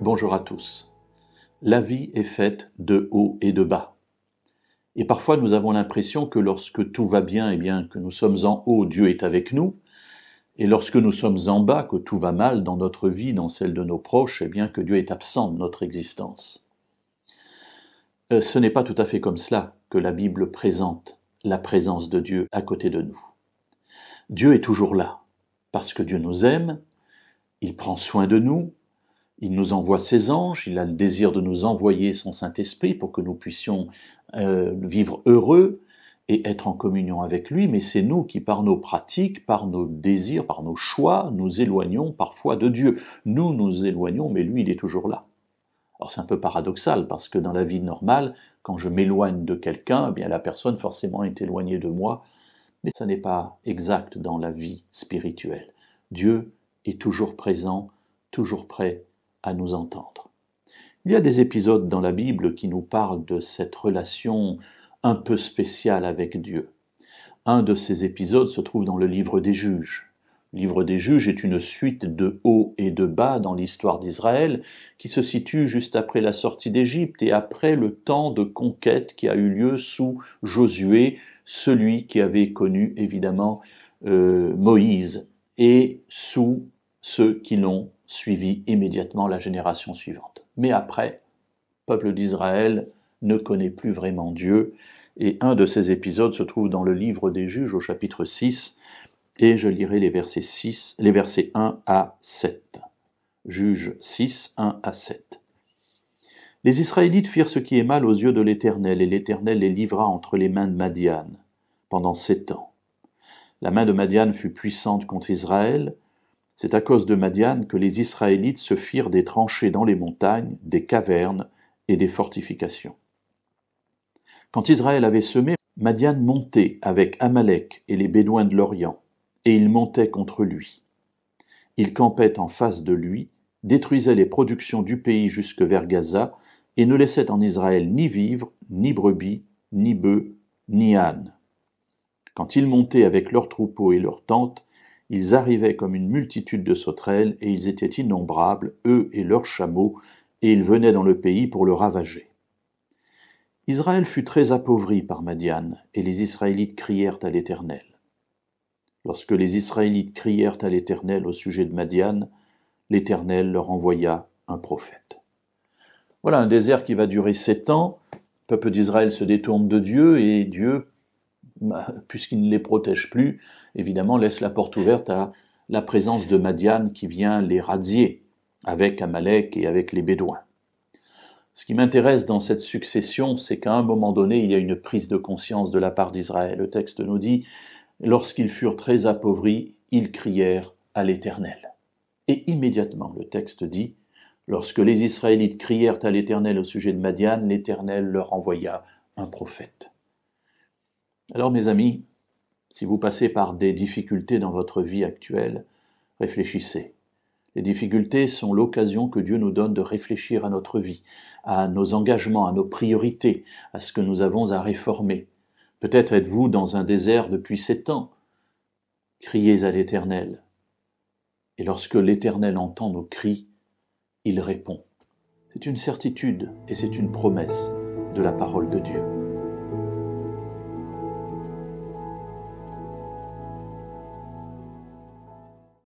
Bonjour à tous. La vie est faite de hauts et de bas. Et parfois nous avons l'impression que lorsque tout va bien, que nous sommes en haut, Dieu est avec nous. Et lorsque nous sommes en bas, que tout va mal dans notre vie, dans celle de nos proches, que Dieu est absent de notre existence. Ce n'est pas tout à fait comme cela que la Bible présente la présence de Dieu à côté de nous. Dieu est toujours là, parce que Dieu nous aime, il prend soin de nous, il nous envoie ses anges, il a le désir de nous envoyer son Saint-Esprit pour que nous puissions vivre heureux et être en communion avec lui, mais c'est nous qui, par nos pratiques, par nos désirs, par nos choix, nous éloignons parfois de Dieu. Nous nous éloignons, mais lui, il est toujours là. Alors c'est un peu paradoxal, parce que dans la vie normale, quand je m'éloigne de quelqu'un, la personne forcément est éloignée de moi, mais ça n'est pas exact dans la vie spirituelle. Dieu est toujours présent, toujours prêt à nous entendre. Il y a des épisodes dans la Bible qui nous parlent de cette relation un peu spéciale avec Dieu. Un de ces épisodes se trouve dans le livre des Juges. Le livre des Juges est une suite de hauts et de bas dans l'histoire d'Israël qui se situe juste après la sortie d'Égypte et après le temps de conquête qui a eu lieu sous Josué, celui qui avait connu évidemment Moïse, et sous ceux qui l'ont suivi immédiatement la génération suivante. Mais après, le peuple d'Israël ne connaît plus vraiment Dieu, et un de ces épisodes se trouve dans le livre des Juges au chapitre 6, et je lirai les versets 1 à 7. Juges 6, 1 à 7. Les Israélites firent ce qui est mal aux yeux de l'Éternel, et l'Éternel les livra entre les mains de Madian pendant 7 ans. La main de Madian fut puissante contre Israël. C'est à cause de Madian que les Israélites se firent des tranchées dans les montagnes, des cavernes et des fortifications. Quand Israël avait semé, Madian montait avec Amalek et les Bédouins de l'Orient, et il montait contre lui. Il campait en face de lui, détruisait les productions du pays jusque vers Gaza, et ne laissait en Israël ni vivres, ni brebis, ni bœufs, ni ânes. Quand ils montaient avec leurs troupeaux et leurs tentes, ils arrivaient comme une multitude de sauterelles, et ils étaient innombrables, eux et leurs chameaux, et ils venaient dans le pays pour le ravager. Israël fut très appauvri par Madian, et les Israélites crièrent à l'Éternel. Lorsque les Israélites crièrent à l'Éternel au sujet de Madian, l'Éternel leur envoya un prophète. Voilà un désert qui va durer 7 ans. Le peuple d'Israël se détourne de Dieu, et Dieu, puisqu'il ne les protège plus, évidemment laisse la porte ouverte à la présence de Madian qui vient les radier avec Amalek et avec les Bédouins. Ce qui m'intéresse dans cette succession, c'est qu'à un moment donné, il y a une prise de conscience de la part d'Israël. Le texte nous dit « Lorsqu'ils furent très appauvris, ils crièrent à l'Éternel. » Et immédiatement, le texte dit « Lorsque les Israélites crièrent à l'Éternel au sujet de Madian, l'Éternel leur envoya un prophète. » Alors mes amis, si vous passez par des difficultés dans votre vie actuelle, réfléchissez. Les difficultés sont l'occasion que Dieu nous donne de réfléchir à notre vie, à nos engagements, à nos priorités, à ce que nous avons à réformer. Peut-être êtes-vous dans un désert depuis 7 ans. Criez à l'Éternel. Et lorsque l'Éternel entend nos cris, il répond. C'est une certitude et c'est une promesse de la parole de Dieu.